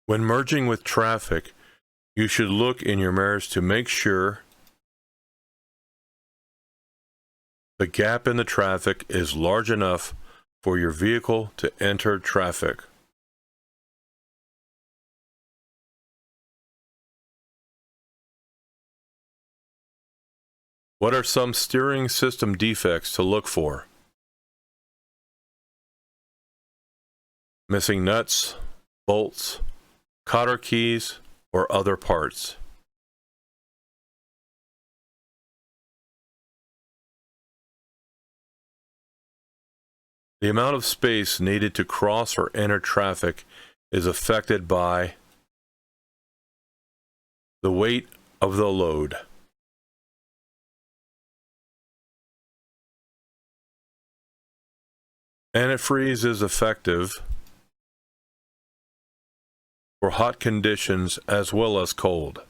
When merging with traffic, you should look in your mirrors to make sure the gap in the traffic is large enough for your vehicle to enter traffic. What are some steering system defects to look for? Missing nuts, bolts, cotter keys, or other parts. The amount of space needed to cross or enter traffic is affected by the weight of the load. Antifreeze is effective for hot conditions as well as cold.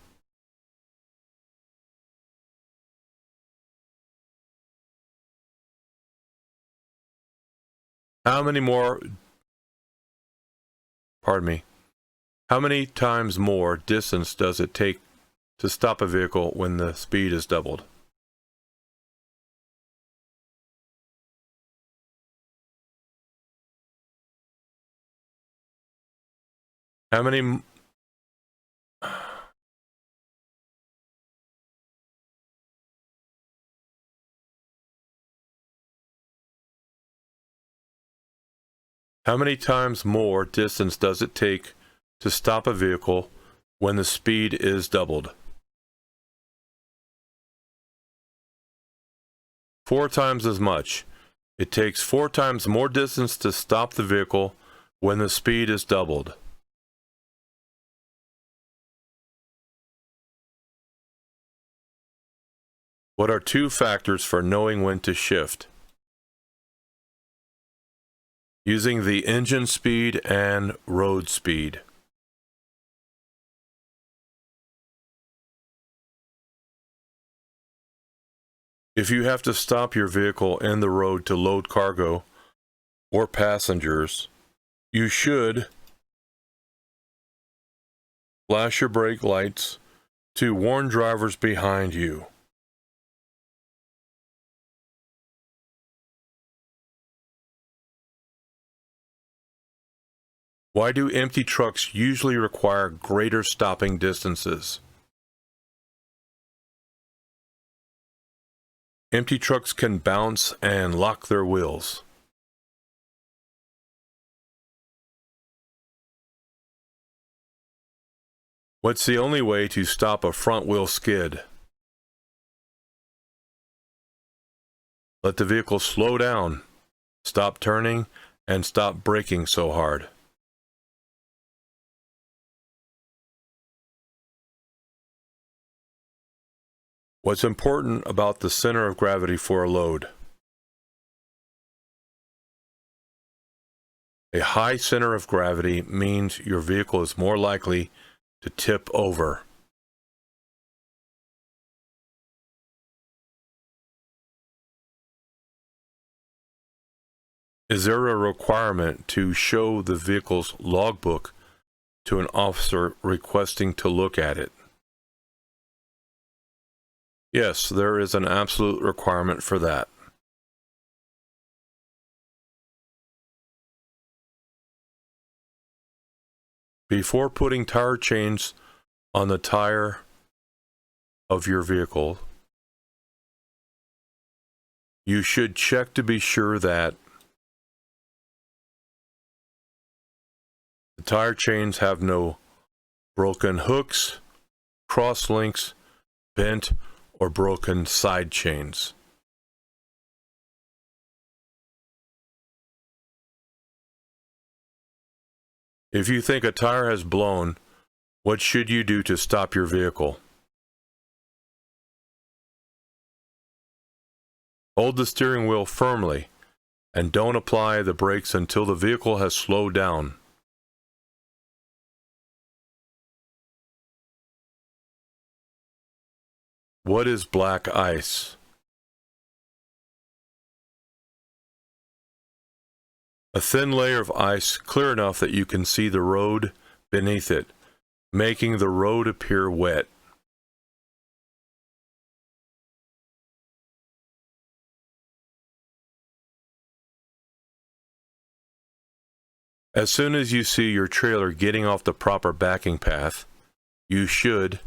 How many times more distance does it take to stop a vehicle when the speed is doubled? How many times more distance does it take to stop a vehicle when the speed is doubled? 4 times as much. It takes 4 times more distance to stop the vehicle when the speed is doubled. What are 2 factors for knowing when to shift? Using the engine speed and road speed. If you have to stop your vehicle in the road to load cargo or passengers, you should flash your brake lights to warn drivers behind you. Why do empty trucks usually require greater stopping distances? Empty trucks can bounce and lock their wheels. What's the only way to stop a front wheel skid? Let the vehicle slow down, stop turning, and stop braking so hard. What's important about the center of gravity for a load? A high center of gravity means your vehicle is more likely to tip over. Is there a requirement to show the vehicle's logbook to an officer requesting to look at it? Yes, there is an absolute requirement for that. Before putting tire chains on the tire of your vehicle, you should check to be sure that the tire chains have no broken hooks, cross links, bent, or broken side chains. If you think a tire has blown, what should you do to stop your vehicle? Hold the steering wheel firmly and don't apply the brakes until the vehicle has slowed down. What is black ice? A thin layer of ice clear enough that you can see the road beneath it, making the road appear wet. As soon as you see your trailer getting off the proper backing path, you should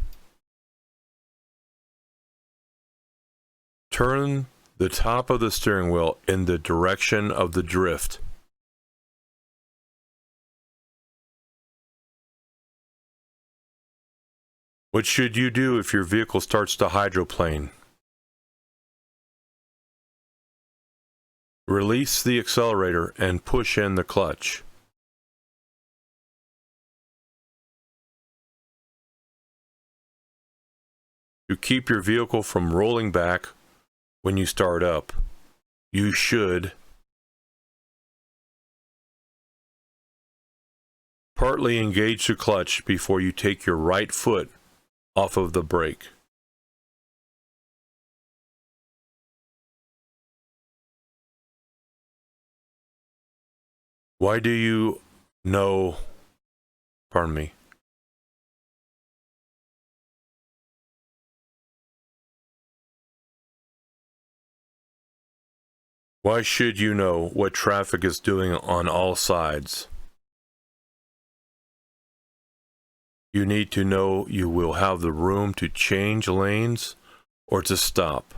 turn the top of the steering wheel in the direction of the drift. What should you do if your vehicle starts to hydroplane? Release the accelerator and push in the clutch. To keep your vehicle from rolling back when you start up, you should partly engage the clutch before you take your right foot off of the brake. Why do you know, pardon me, why should you know what traffic is doing on all sides? You need to know you will have the room to change lanes or to stop.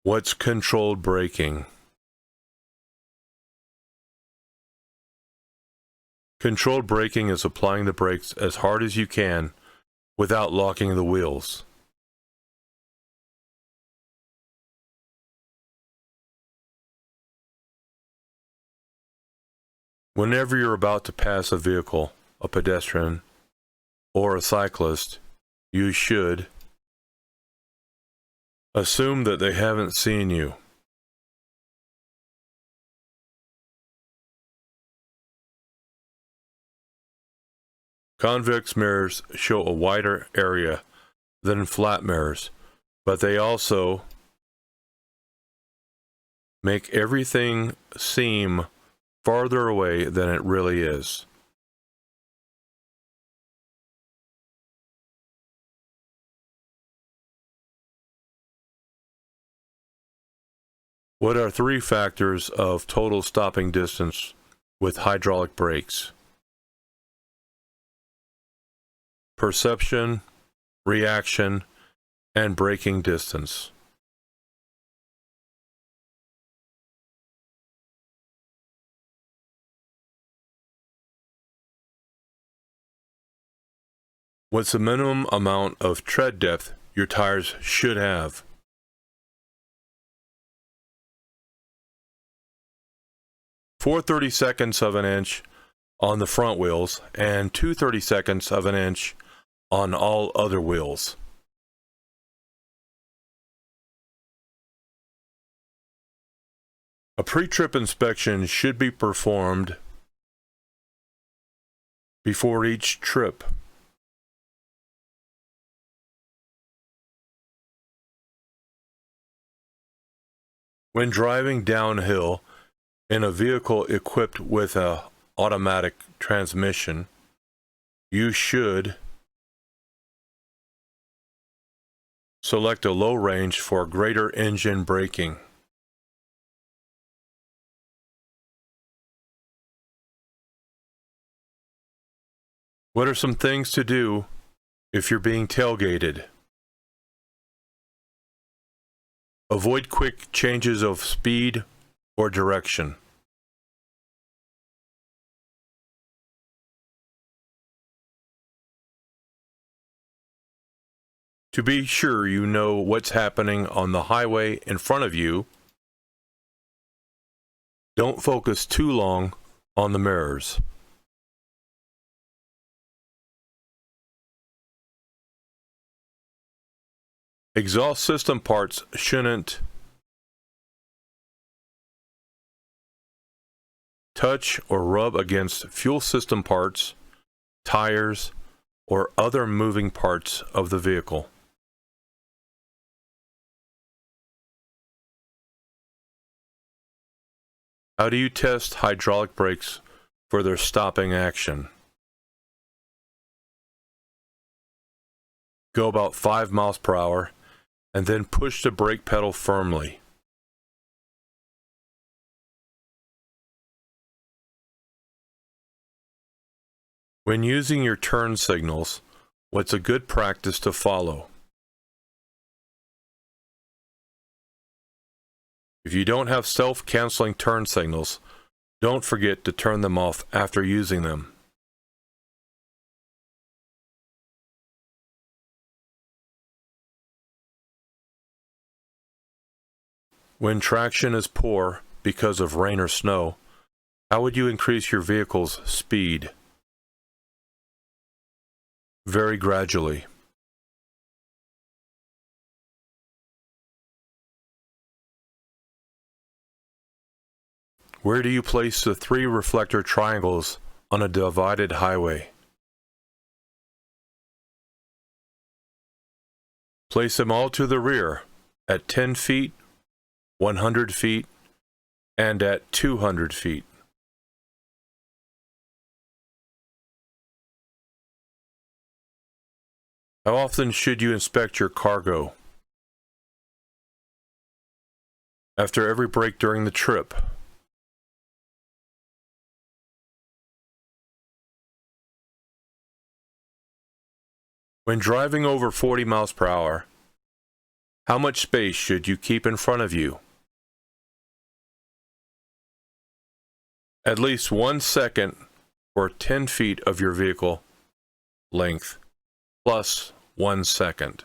What's controlled braking? Controlled braking is applying the brakes as hard as you can without locking the wheels. Whenever you're about to pass a vehicle, a pedestrian, or a cyclist, you should assume that they haven't seen you. Convex mirrors show a wider area than flat mirrors, but they also make everything seem farther away than it really is. What are 3 factors of total stopping distance with hydraulic brakes? Perception, reaction, and braking distance. What's the minimum amount of tread depth your tires should have? Four 32nds of an inch on the front wheels and 2 32nds of an inch on all other wheels. A pre-trip inspection should be performed before each trip. When driving downhill in a vehicle equipped with an automatic transmission, you should select a low range for greater engine braking. What are some things to do if you're being tailgated? Avoid quick changes of speed or direction. To be sure you know what's happening on the highway in front of you, don't focus too long on the mirrors. Exhaust system parts shouldn't touch or rub against fuel system parts, tires, or other moving parts of the vehicle. How do you test hydraulic brakes for their stopping action? Go about 5 miles per hour and then push the brake pedal firmly. When using your turn signals, what's a good practice to follow? If you don't have self-canceling turn signals, don't forget to turn them off after using them. When traction is poor because of rain or snow, how would you increase your vehicle's speed? Very gradually. Where do you place the 3 reflector triangles on a divided highway? Place them all to the rear at 10 feet, 100 feet, and at 200 feet. How often should you inspect your cargo? After every break during the trip. When driving over 40 miles per hour, how much space should you keep in front of you? At least 1 second for 10 feet of your vehicle length, plus 1 second.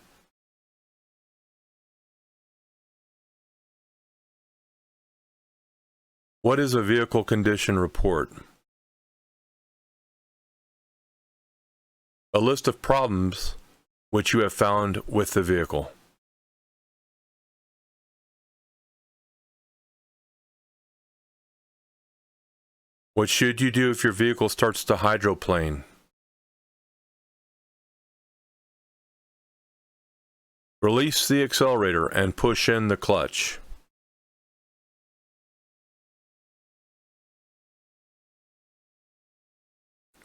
What is a vehicle condition report? A list of problems which you have found with the vehicle. What should you do if your vehicle starts to hydroplane? Release the accelerator and push in the clutch.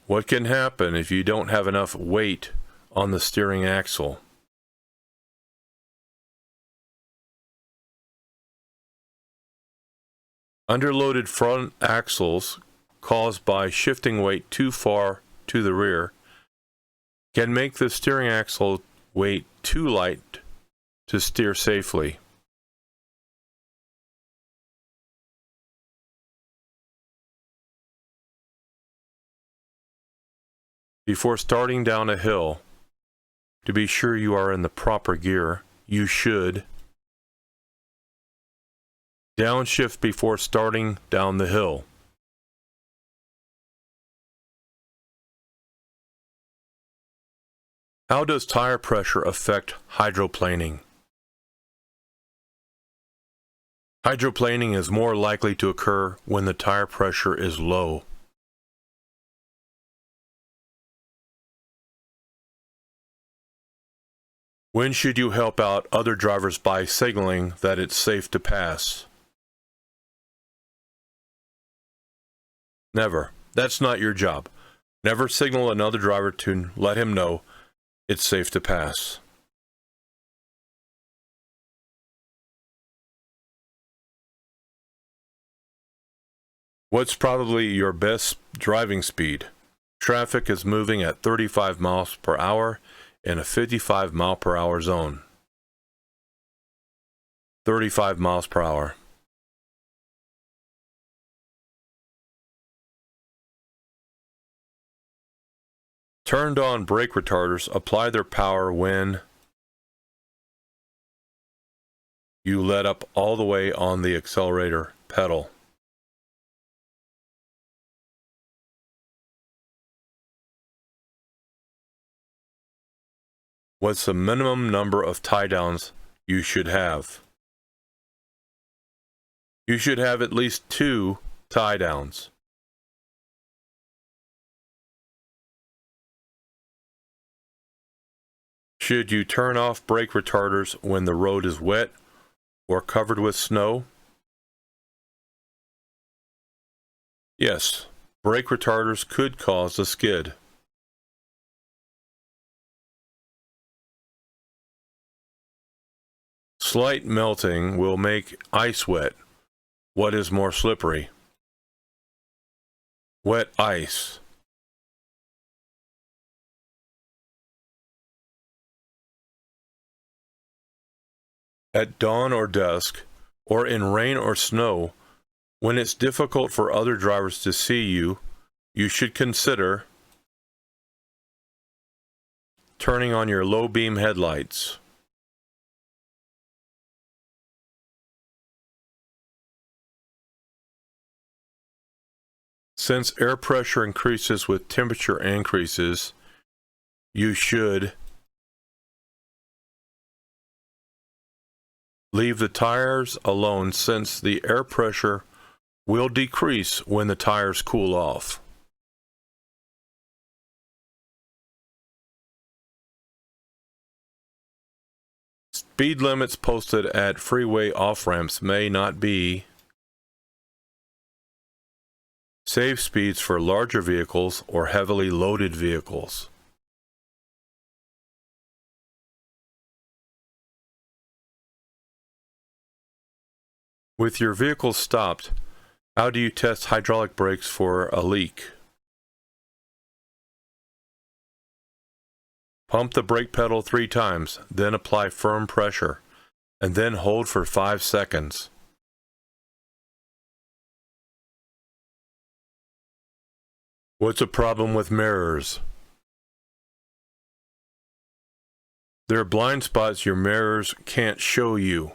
What can happen if you don't have enough weight on the steering axle? Underloaded front axles caused by shifting weight too far to the rear can make the steering axle weight too light to steer safely. Before starting down a hill, to be sure you are in the proper gear, you should downshift before starting down the hill. How does tire pressure affect hydroplaning? Hydroplaning is more likely to occur when the tire pressure is low. When should you help out other drivers by signaling that it's safe to pass? Never. That's not your job. Never signal another driver to let him know it's safe to pass. What's probably your best driving speed? Traffic is moving at 35 miles per hour in a 55 mile per hour zone. 35 miles per hour. Turned on brake retarders apply their power when you let up all the way on the accelerator pedal. What's the minimum number of tie downs you should have? You should have at least 2 tie downs. Should you turn off brake retarders when the road is wet or covered with snow? Yes, brake retarders could cause a skid. Slight melting will make ice wet. What is more slippery? Wet ice. At dawn or dusk, or in rain or snow, when it's difficult for other drivers to see you, you should consider turning on your low beam headlights. Since air pressure increases with temperature increases, you should leave the tires alone since the air pressure will decrease when the tires cool off. Speed limits posted at freeway off-ramps may not be safe speeds for larger vehicles or heavily loaded vehicles. With your vehicle stopped, how do you test hydraulic brakes for a leak? Pump the brake pedal 3 times, then apply firm pressure, and then hold for 5 seconds. What's a problem with mirrors? There are blind spots your mirrors can't show you.